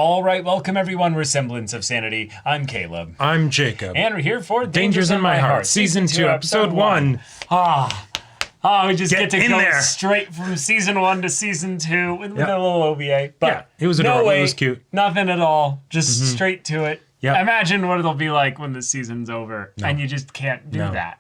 All right, welcome everyone. We're Semblance of Sanity. I'm Caleb. I'm Jacob. And we're here for Dangers in My Heart, Season 2, Episode 1. We just get to go there. straight from Season 1 to Season 2 with a little OVA. But yeah, it was adorable. It was cute. Nothing at all. Just straight to it. Yep. Imagine what it'll be like when the season's over and you just can't do that.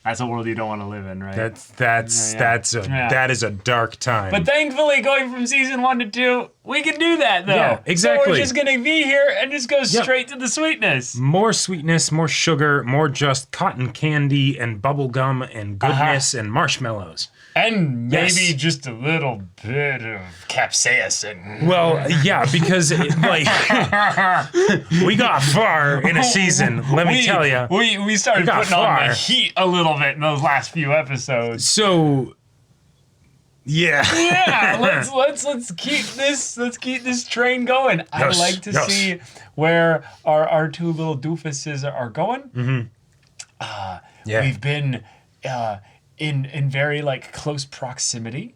That's a world you don't want to live in, right? That is a dark time. But thankfully, going from Season 1 to 2, we can do that, though. Yeah, exactly. So we're just going to be here and just go straight to the sweetness. More sweetness, more sugar, more just cotton candy and bubble gum and goodness and marshmallows. And maybe just a little bit of capsaicin. Well, yeah, because we got far in a season. Let me tell you, we started putting on the heat a little bit in those last few episodes. So, yeah, let's keep this train going. I'd like to see where our two little doofuses are going. We've been in very close proximity.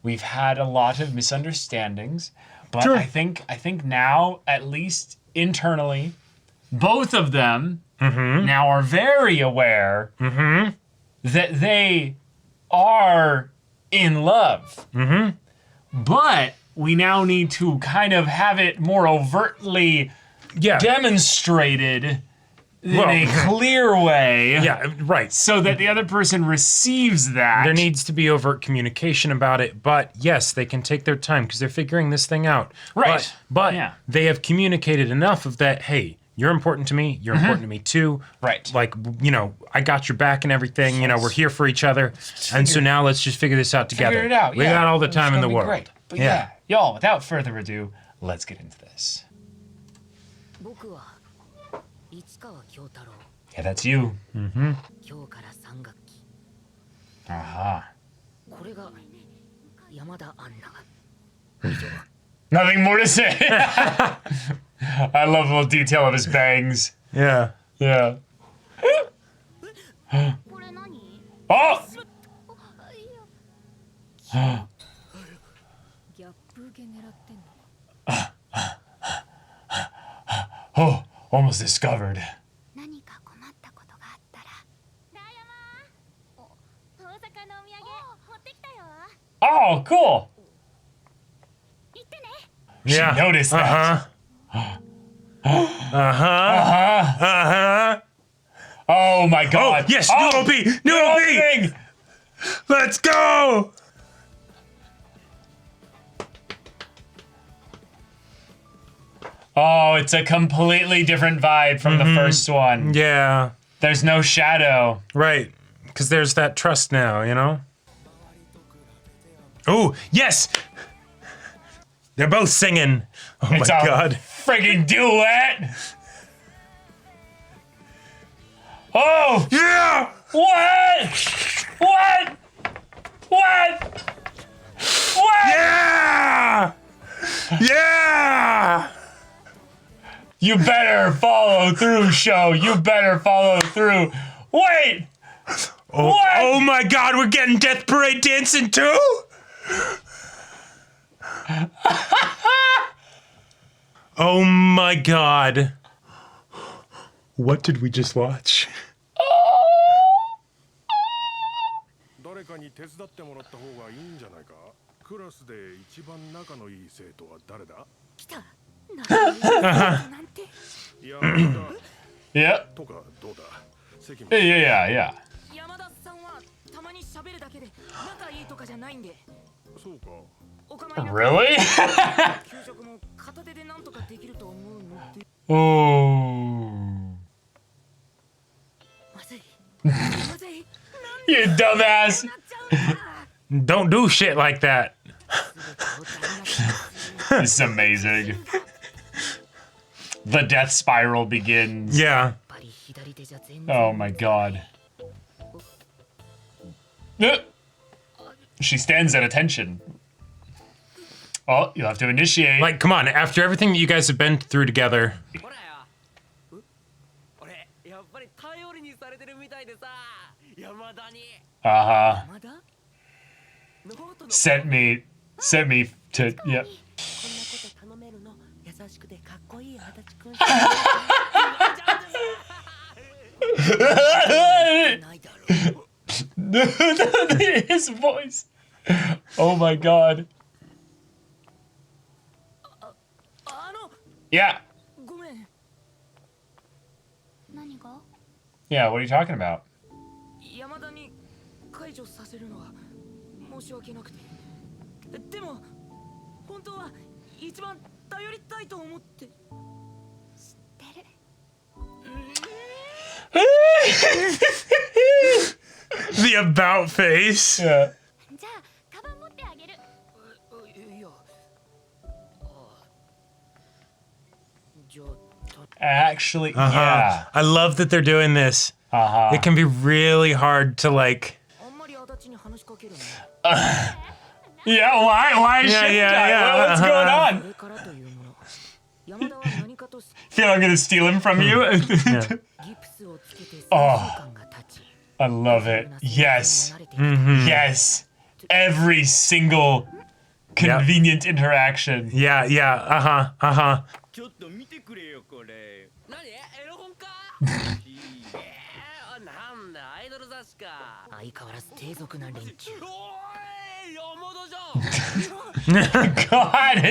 We've had a lot of misunderstandings, but I think now, at least internally, both of them now are very aware that they are in love. But we now need to kind of have it more overtly demonstrated in a clear way. Yeah, right. So that the other person receives that. There needs to be overt communication about it, but yes, they can take their time because they're figuring this thing out. Right. But they have communicated enough of that, hey, you're important to me, you're important to me too. Right. Like, I got your back and everything, we're here for each other. And so now let's just figure this out together. Figure it out, We got all the time in the world. Great. But y'all, without further ado, let's get into this. Yeah, that's you. Nothing more to say. I love the little detail of his bangs. Yeah. Yeah. Oh! Oh, almost discovered. Oh, cool. Yeah. She noticed that. Oh my god. Oh, yes, new OP. Let's go. Oh, it's a completely different vibe from the first one. Yeah. There's no shadow. Right. Because there's that trust now, Oh, yes. They're both singing. Oh my god. Friggin' duet. Oh! Yeah! What? Yeah! Yeah! You better follow through, show. You better follow through. Wait! What? Oh my god, we're getting Death Parade dancing too? Oh my god. What did we just watch? Yeah. Yeah. Really? Oh. You dumbass. Don't do shit like that. This is amazing. The death spiral begins. Yeah. Oh my god. She stands at attention. Oh, you'll have to initiate. Like, come on, after everything that you guys have been through together. Sent me to, yeah. His voice. Oh my god. Yeah. Yeah, what are you talking about? The about face. Yeah. Actually, yeah. I love that they're doing this. It can be really hard to like. Yeah, why shouldn't I? What's going on? Feel I'm gonna steal him from you? Oh, I love it. Yes. Yes. Every single convenient interaction. Yeah. Uh-huh. ちょっと見てくれよこれ。何エロ本か？なんだアイドル雑誌か。相変わらず低俗な連中。おい山田じゃん。God,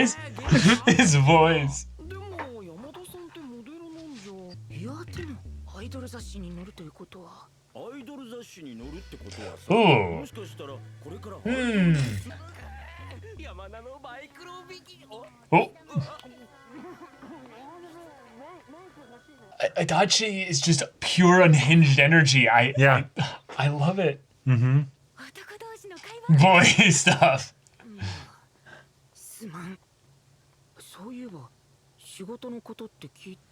his voice. でも山田さんってモデルなんじゃ。いやでもアイドル雑誌に載るということは。アイドル雑誌に載るってことはさ。もしかしたらこれから。山田のバイクロビキ。Oh. Adachi is just pure unhinged energy. I love it. Boy stuff.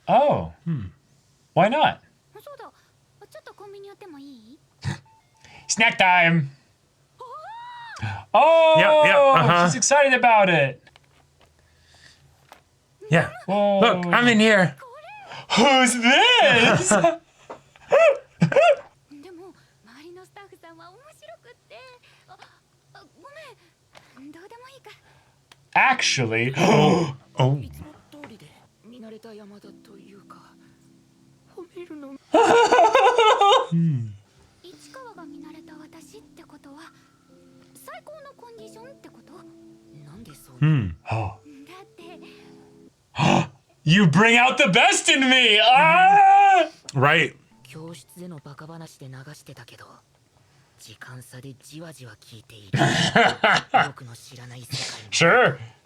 Oh. Why not? Snack time. Oh, she's excited about it. Yeah. Whoa. Look, I'm in here. Who's this? Actually, oh. You bring out the best in me. Ah! Right.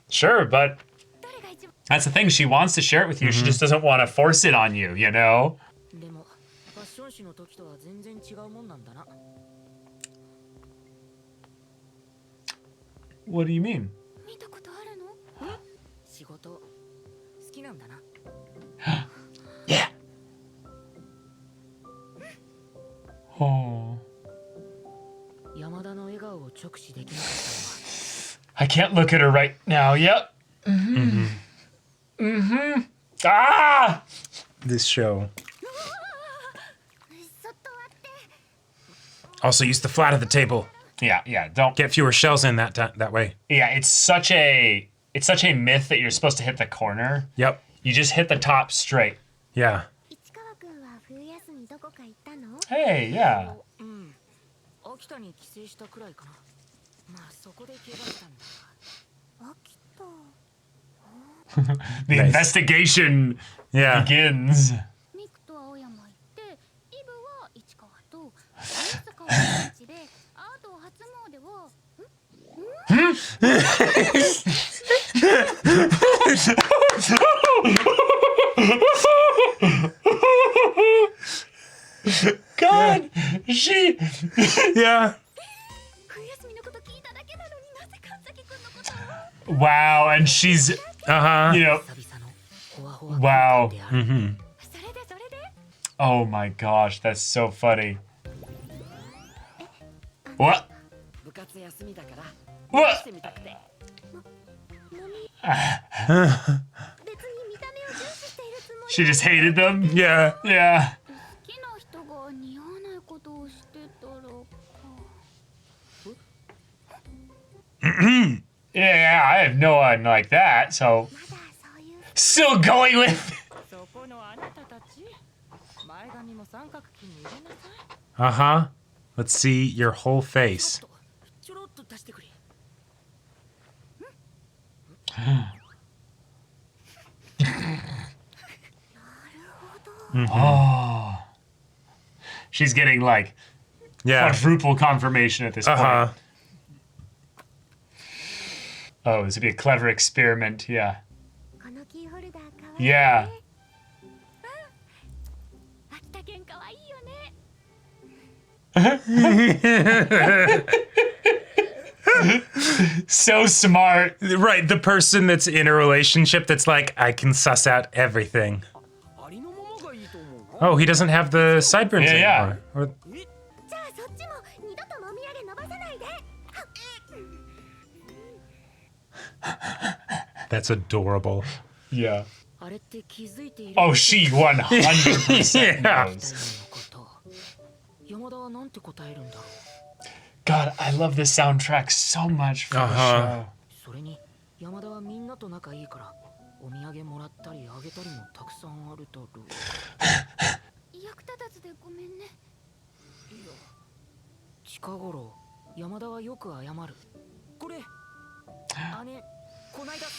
Sure, but that's the thing. She wants to share it with you. She just doesn't want to force it on you, you know? What do you mean? Yeah. Oh. I can't look at her right now. Yep. Ah! This show. Also use the flat of the table. Yeah, don't get fewer shells in that way. Yeah, it's such a myth that you're supposed to hit the corner. Yep. You just hit the top straight. Yeah. Hey, yeah. The investigation begins. God, she. Yeah. Wow, and she's, you know, wow. Oh my gosh, that's so funny. What? What? She just hated them? Yeah. Yeah. Yeah, I have no one like that, so. Still going with. Uh-huh. Let's see your whole face. Oh. She's getting like quadruple confirmation at this point. Oh, this would be a clever experiment, yeah. Yeah. So smart. Right, the person that's in a relationship that's like, I can suss out everything. Oh, he doesn't have the sideburns anymore. Or... That's adorable. Yeah. Oh, she 100% knows. God, I love this soundtrack so much for the show.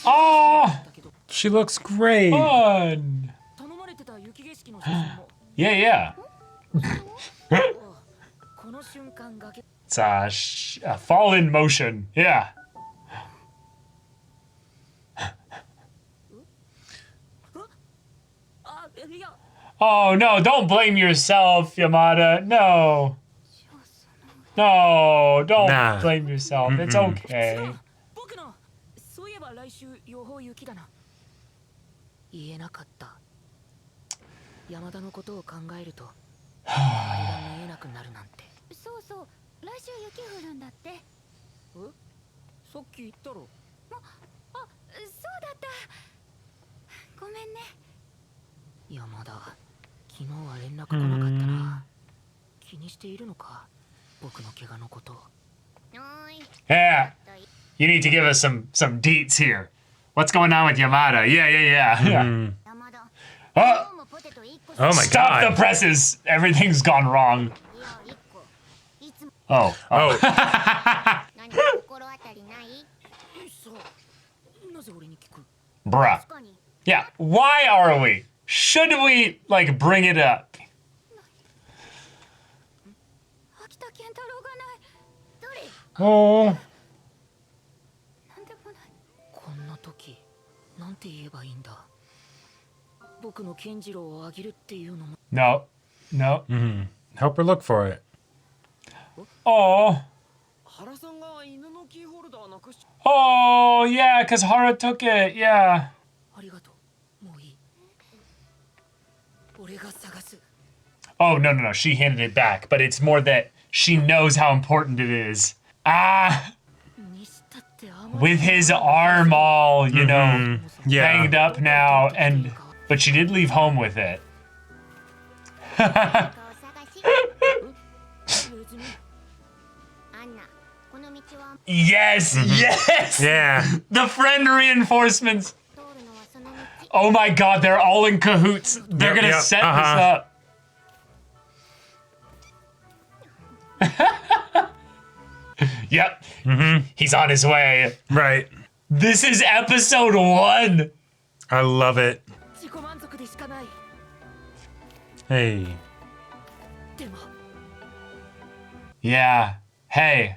Oh, she looks great. Fun. Yeah. It's a fall in motion. Yeah. Oh no, don't blame yourself, Yamada. No, don't blame yourself. It's okay. Yeah, you need to give us some deets here. What's going on with Yamada? Yeah. Oh my Stop God. the presses. Everything's gone wrong. Oh. Bruh. Yeah, why are we? Should we, like, bring it up? Oh. No. Help her look for it. Oh. Oh, yeah, because Hara took it, yeah. Oh, no, she handed it back, but it's more that she knows how important it is. With his arm all, you know, banged up now, but she did leave home with it. Yes! Yeah. The friend reinforcements. Oh my God, they're all in cahoots. They're gonna set this up. Yep. He's on his way. Right. This is episode 1. I love it. Hey. Yeah. Hey.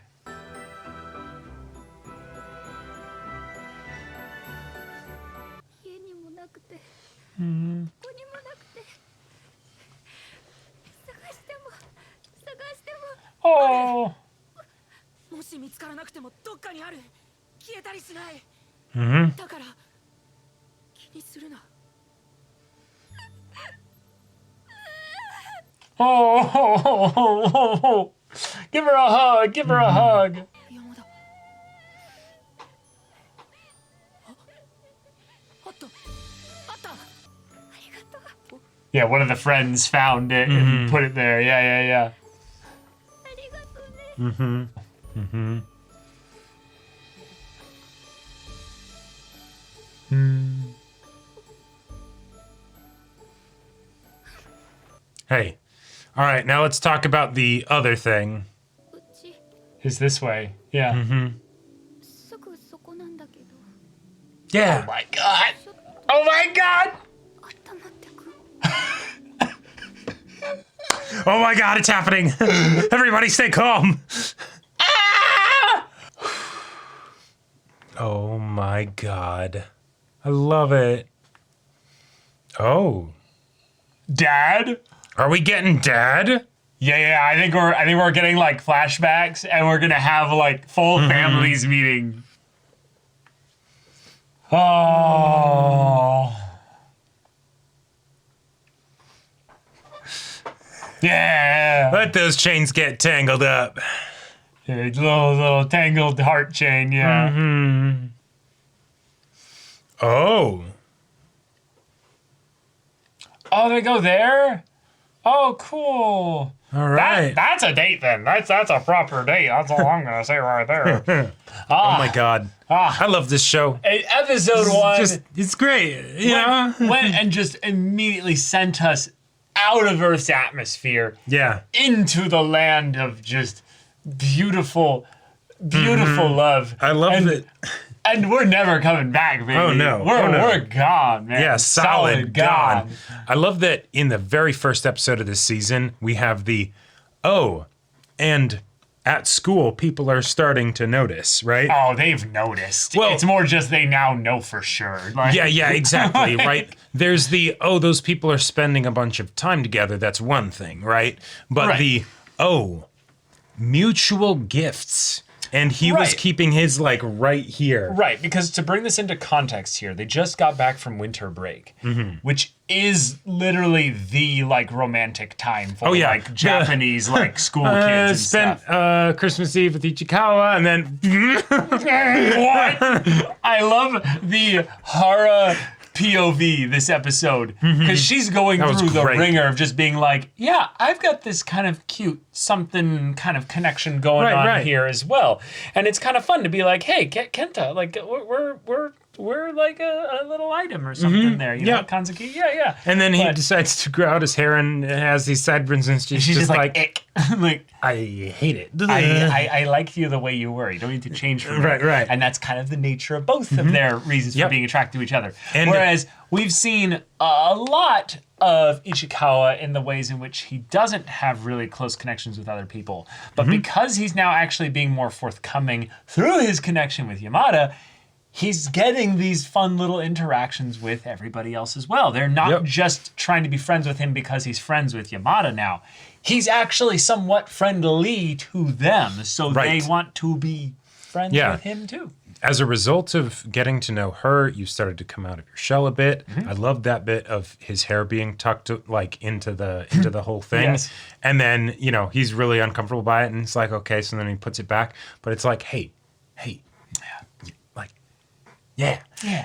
Oh. Oh. Give her a hug. Give her a hug. Yeah, one of the friends found it and put it there. Yeah. Hey. All right, now let's talk about the other thing. Is this way. Yeah. Mm-hmm. Yeah. Oh my god. Oh my god. Oh my god, it's happening. Everybody stay calm. Ah! Oh my god. I love it. Oh. Dad? Are we getting Dad? Yeah, I think we're getting like flashbacks and we're gonna have like full families meeting. Oh. Yeah. Let those chains get tangled up. Yeah, little tangled heart chain, yeah. Mm-hmm. Oh. Oh, they go there? Oh, cool. All right. That's a date then. That's a proper date. That's all I'm gonna say right there. Oh my god. I love this show. Episode 1 It's great. You know? went and just immediately sent us out of Earth's atmosphere. Yeah. Into the land of just beautiful love. I love it. And we're never coming back, baby. Oh, no. We're gone, man. Yeah, solid gone. I love that in the very first episode of this season, we have the, and at school, people are starting to notice, right? Oh, they've noticed. Well, it's more just they now know for sure. Like, yeah, exactly, right? There's the, those people are spending a bunch of time together. That's one thing, right? But mutual gifts. And he was keeping his, like, right here. Right, because to bring this into context here, they just got back from winter break, which is literally the, like, romantic time for, like, Japanese, like, school kids and spent, stuff. Christmas Eve with Ichikawa, and then... What? I love the Hara POV this episode, because she's going through the ringer of just being like, yeah, I've got this kind of cute something kind of connection going on here as well, and it's kind of fun to be like, hey, Kenta, like we're like a little item or something there, you know, Kanzuki, yeah. And then he decides to grow out his hair and has these sideburns, and she's just like ick. Like, I hate it. I liked you the way you were. You don't need to change for me. Right. And that's kind of the nature of both of their reasons for being attracted to each other. And whereas we've seen a lot of Ishikawa in the ways in which he doesn't have really close connections with other people. But because he's now actually being more forthcoming through his connection with Yamada, he's getting these fun little interactions with everybody else as well. They're not just trying to be friends with him because he's friends with Yamada now. He's actually somewhat friendly to them, so they want to be friends with him too. As a result of getting to know her, you started to come out of your shell a bit. I love that bit of his hair being tucked like into the whole thing. Yes. And then, you know, he's really uncomfortable by it, and it's like, okay, so then he puts it back. But it's like, hey. Yeah.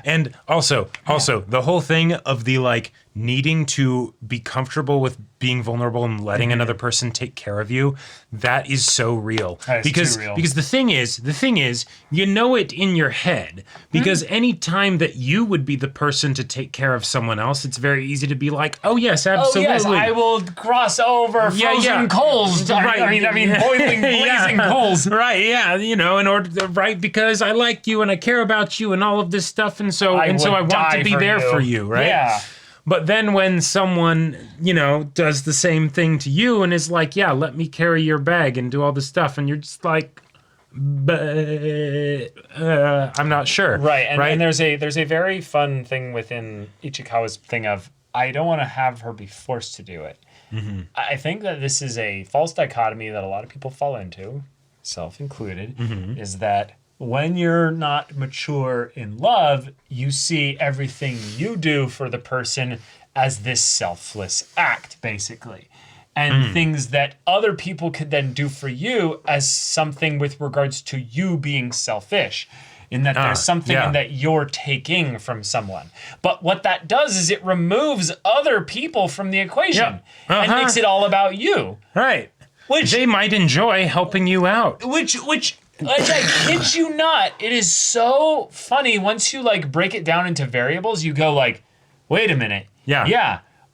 And also the whole thing of the like needing to be comfortable with being vulnerable and letting another person take care of you, that is so real. Because the thing is, you know it in your head. Because any time that you would be the person to take care of someone else, it's very easy to be like, oh yes, absolutely. Oh yes, I will cross over frozen coals. Right. I mean boiling, blazing coals. Right, yeah, you know, in order to, because I like you and I care about you and all of this stuff, and so I want to be there for you, right? Yeah. But then when someone, you know, does the same thing to you and is like, yeah, let me carry your bag and do all this stuff, and you're just like, I'm not sure. Right, and there's a very fun thing within Ichikawa's thing of, I don't want to have her be forced to do it. I think that this is a false dichotomy that a lot of people fall into, self included, is that when you're not mature in love, you see everything you do for the person as this selfless act, basically. And things that other people could then do for you as something with regards to you being selfish. In that there's something in that you're taking from someone. But what that does is it removes other people from the equation and makes it all about you. Right. Which they might enjoy helping you out. Which I kid you not, it is so funny once you like break it down into variables. You go like, wait a minute,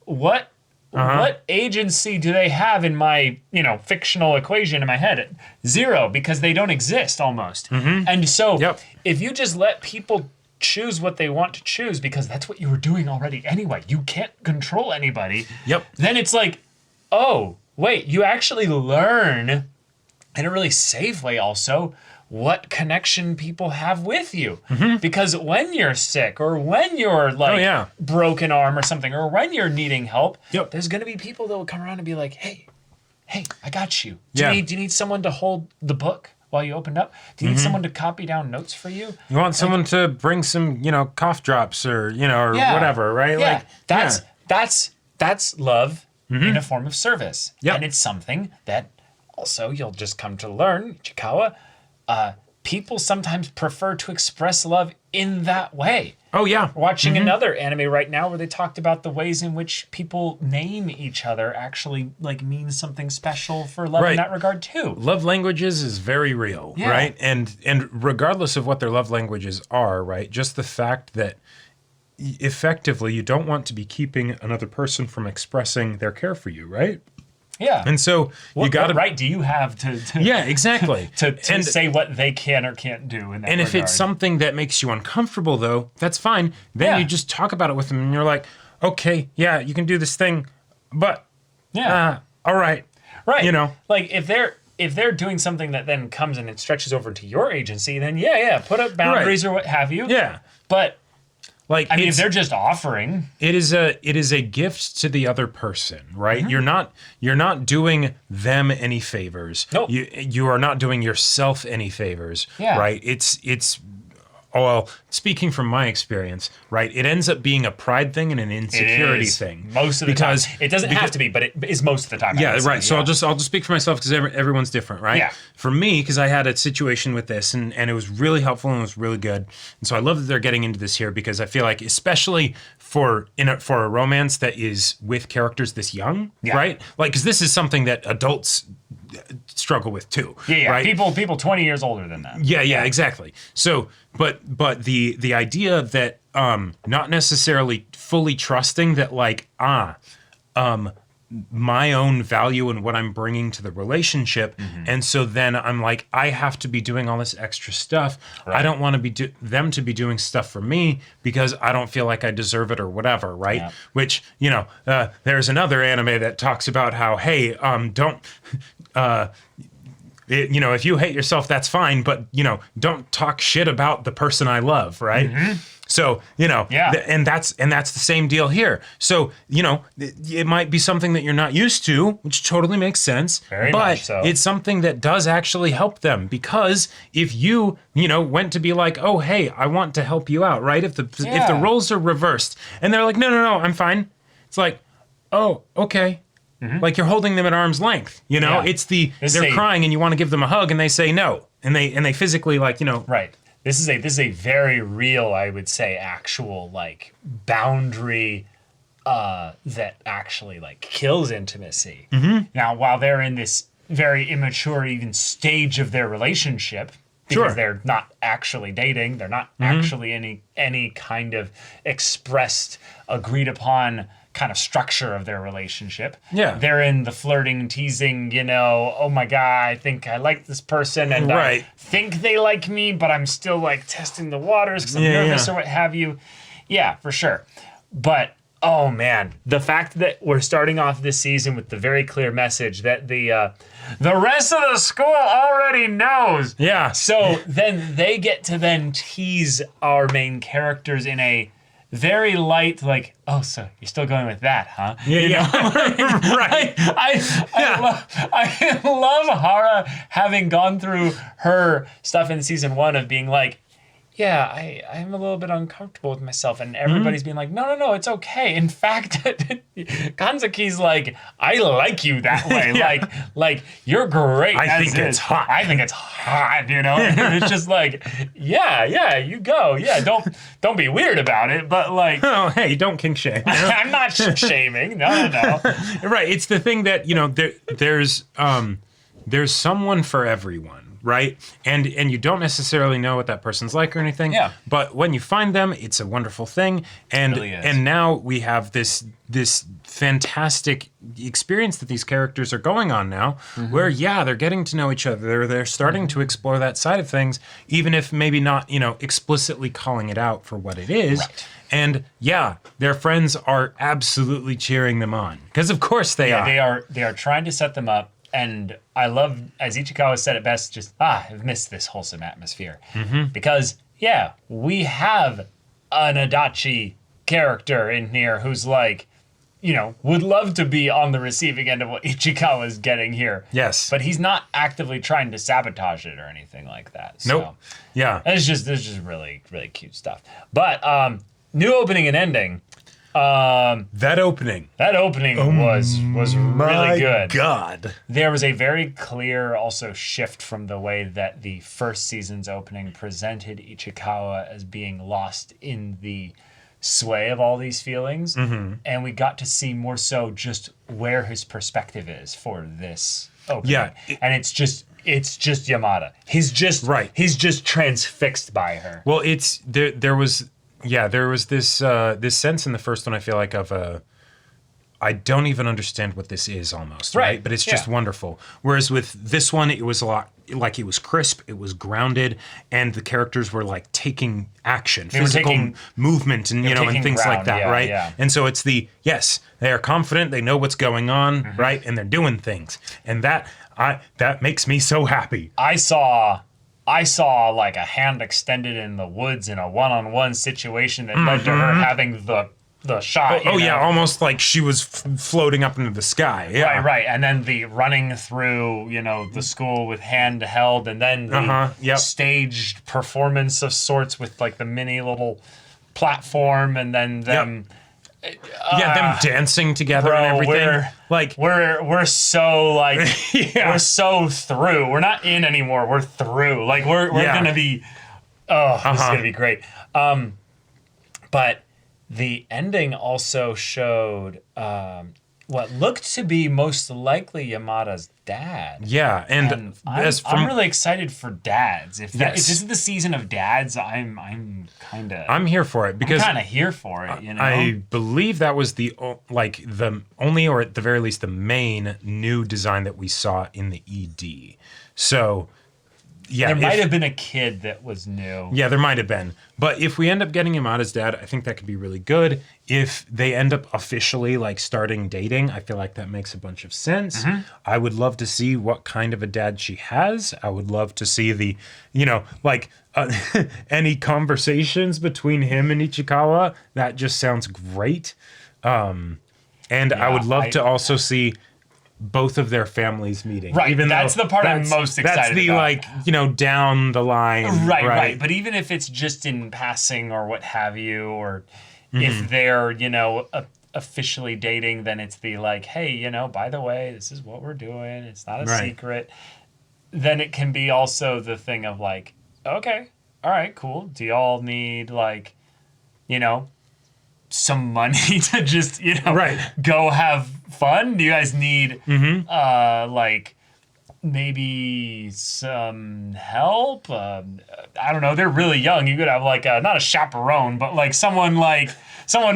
what what agency do they have in my, fictional equation in my head? Zero, because they don't exist almost. And so if you just let people choose what they want to choose, because that's what you were doing already anyway, you can't control anybody. Then it's like, oh, wait, you actually learn in a really safe way also what connection people have with you. Because when you're sick or when you're like broken arm or something, or when you're needing help, there's going to be people that will come around and be like, hey, I got you. Do you need someone to hold the book while you opened up? Do you need someone to copy down notes for you? You want someone to bring some, cough drops or, or whatever, right? Yeah. That's love in a form of service. And it's something that also you'll just come to learn, Chikawa. People sometimes prefer to express love in that way. Oh, yeah. Watching another anime right now where they talked about the ways in which people name each other actually like means something special for love in that regard too. Love languages is very real, right? And regardless of what their love languages are, right? Just the fact that effectively you don't want to be keeping another person from expressing their care for you, right? Yeah. And so you got to... What right do you have to yeah, exactly. to say what they can or can't do in that And regard. if it's something that makes you uncomfortable, though, that's fine. Then you just talk about it with them and you're like, okay, yeah, you can do this thing, but all right. Right. Like if they're doing something that then comes and it stretches over to your agency, then put up boundaries or what have you. Yeah. But like, I mean, if they're just offering, it is a gift to the other person, right? You're not doing them any favors. Nope. You are not doing yourself any favors, right? It's well, speaking from my experience, right? It ends up being a pride thing and an insecurity thing. Most of the time. It doesn't have to be, but it is most of the time. Yeah, right. So I'll just speak for myself because everyone's different, right? Yeah. For me, because I had a situation with this and it was really helpful and it was really good. And so I love that they're getting into this here because I feel like, especially for a romance that is with characters this young, right? Like, because this is something that adults struggle with too. Yeah. Right? People 20 years older than that. Yeah, exactly. So, but the idea that not necessarily fully trusting that like my own value and what I'm bringing to the relationship, and so then I'm like, I have to be doing all this extra stuff. Right. I don't want to be them to be doing stuff for me because I don't feel like I deserve it or whatever, right? Yeah. Which there's another anime that talks about how don't. If you hate yourself, that's fine, but don't talk shit about the person I love, right? So, and that's the same deal here. So, it might be something that you're not used to, which totally makes sense. Very but much so. It's something that does actually help them because if you, went to be like, oh, hey, I want to help you out, right? If the roles are reversed and they're like, no, I'm fine. It's like, oh, okay. Like you're holding them at arm's length, It's they're crying and you want to give them a hug and they say no, and they physically Right. This is a very real, I would say, actual like boundary that actually like kills intimacy. Now, while they're in this very immature even stage of their relationship, because they're not actually dating, they're not actually any kind of expressed, agreed upon kind of structure of their relationship. Yeah. They're in the flirting, teasing, oh my God, I think I like this person and I think they like me, but I'm still like testing the waters because I'm nervous or what have you. Yeah, for sure. But oh man, the fact that we're starting off this season with the very clear message that the rest of the school already knows. Yeah. So then they get to then tease our main characters in a very light, like, oh, so you're still going with that, huh? Yeah. Right. I love Hara having gone through her stuff in season 1 of being like, yeah, I'm a little bit uncomfortable with myself. And everybody's being like, no, it's okay. In fact, Kanzaki's like, I like you that way. Like you're great. I think it's hot. And it's just like, yeah, you go. Yeah, don't be weird about it. But like, oh, hey, don't kink shame. I'm not shaming. No. Right. It's the thing that, there's someone for everyone. right? And you don't necessarily know what that person's like or anything. Yeah. But when you find them, it's a wonderful thing. And really is. and now we have this fantastic experience that these characters are going on now, where they're getting to know each other. They're starting to explore that side of things, even if maybe not, explicitly calling it out for what it is. Right. And their friends are absolutely cheering them on, because of course they are. They are trying to set them up. And I love, as Ichikawa said it best, just, I've missed this wholesome atmosphere. Because, we have an Adachi character in here who's like, would love to be on the receiving end of what Ichikawa is getting here. Yes. But he's not actively trying to sabatage it or anything like that. So, Nope. Yeah. It's just really, really cute stuff. But new opening and ending. That opening was really good. God. There was a very clear also shift from the way that the first season's opening presented Ichikawa as being lost in the sway of all these feelings. And we got to see more so just where his perspective is for this opening. Yeah. And it's just Yamada. He's just transfixed by her. Well, there was this sense in the first one, I feel like, of I don't even understand what this is almost, right? But it's just wonderful. Whereas with this one, it was a lot, like, it was crisp, it was grounded, and the characters were like taking action, physical movement, and and things like that, right? Yeah. And so it's they are confident, they know what's going on, right? And they're doing things. And that makes me so happy. I saw like a hand extended in the woods in a one-on-one situation that led to her having the shot. Almost like she was floating up into the sky. Yeah. Right. And then the running through, the school with hand held, and then the staged performance of sorts with like the mini little platform, and then them. Them dancing together and everything. We're so like we're so through. We're not in anymore. We're through. Like we're gonna be. This is gonna be great. But the ending also showed what looked to be most likely Yamada's dad. Yeah, and I'm really excited for dads. If this is the season of dads, I'm here for it, because I'm kind of here for it. I believe that was the only, or at the very least, the main new design that we saw in the ED. So. Yeah, there might have been a kid that was new. Yeah, there might have been. But if we end up getting Yamada's dad, I think that could be really good. If they end up officially like starting dating, I feel like that makes a bunch of sense. I would love to see what kind of a dad she has. I would love to see the, any conversations between him and Ichikawa. That just sounds great. And I would love to also see both of their families meeting. Right. That's the part I'm most excited about. That's the down the line. Right. But even if it's just in passing or what have you, or if they're, officially dating, then it's the like, hey, by the way, this is what we're doing. It's not a secret. Then it can be also the thing of like, okay, all right, cool. Do y'all need like, some money to just, go have fun? Do you guys need like maybe some help? I don't know. They're really young. You could have like not a chaperone, but like someone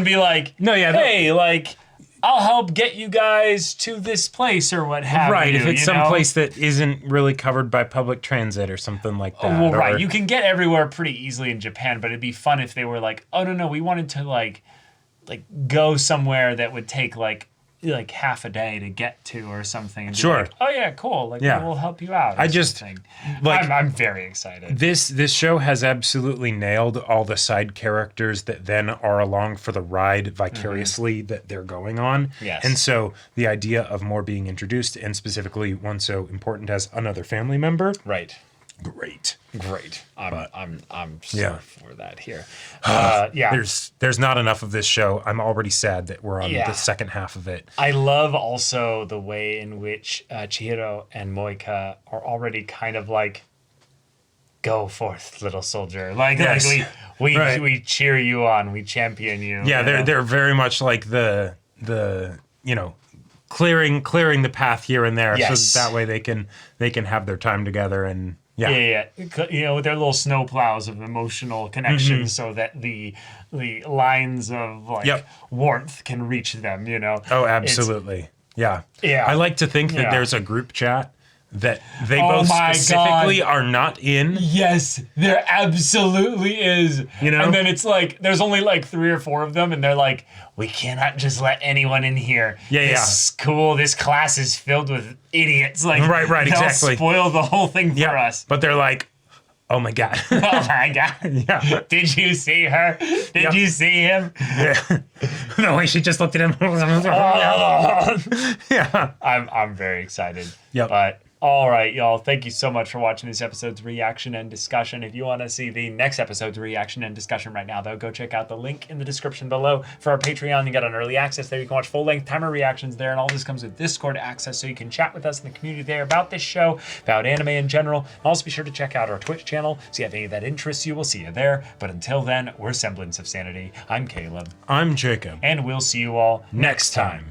be like, hey, like I'll help get you guys to this place or what have you. Right, if it's some place that isn't really covered by public transit or something like that. Well, right. You can get everywhere pretty easily in Japan, but it'd be fun if they were like, oh no, we wanted to like go somewhere that would take like half a day to get to or something. And sure. Like, oh yeah, cool. Like we'll help you out. I'm very excited. This show has absolutely nailed all the side characters that then are along for the ride vicariously that they're going on. Yes. And so the idea of more being introduced, and specifically one so important as another family member. Right. Great. I'm so for that here. There's not enough of this show. I'm already sad that we're on the second half of it. I love also the way in which Chihiro and Moika are already kind of like, go forth, little soldier. Like we cheer you on, we champion you. Yeah, they're very much like the clearing the path here and there, so that way they can have their time together and Yeah. You know, with their little snow plows of emotional connection, so that the lines of like warmth can reach them. You know. Oh, absolutely. Yeah. I like to think that there's a group chat that they both specifically are not in. Yes, there absolutely is. You know? And then it's like, there's only like 3 or 4 of them, and they're like, we cannot just let anyone in here. This school, this class is filled with idiots. Like, right, exactly. Spoil the whole thing for us. But they're like, oh my God. Oh my God. Yeah. Did you see her? Did you see him? Yeah. The way she just looked at him. Yeah. I'm very excited. Yep. But all right, y'all. Thank you so much for watching this episode's reaction and discussion. If you want to see the next episode's reaction and discussion right now, though, go check out the link in the description below for our Patreon. You got an early access there. You can watch full-length timer reactions there, and all this comes with Discord access, so you can chat with us in the community there about this show, about anime in general. And also be sure to check out our Twitch channel, so if any of that interests you, we'll see you there. But until then, we're Semblance of Sanity. I'm Caleb. I'm Jacob. And we'll see you all next time.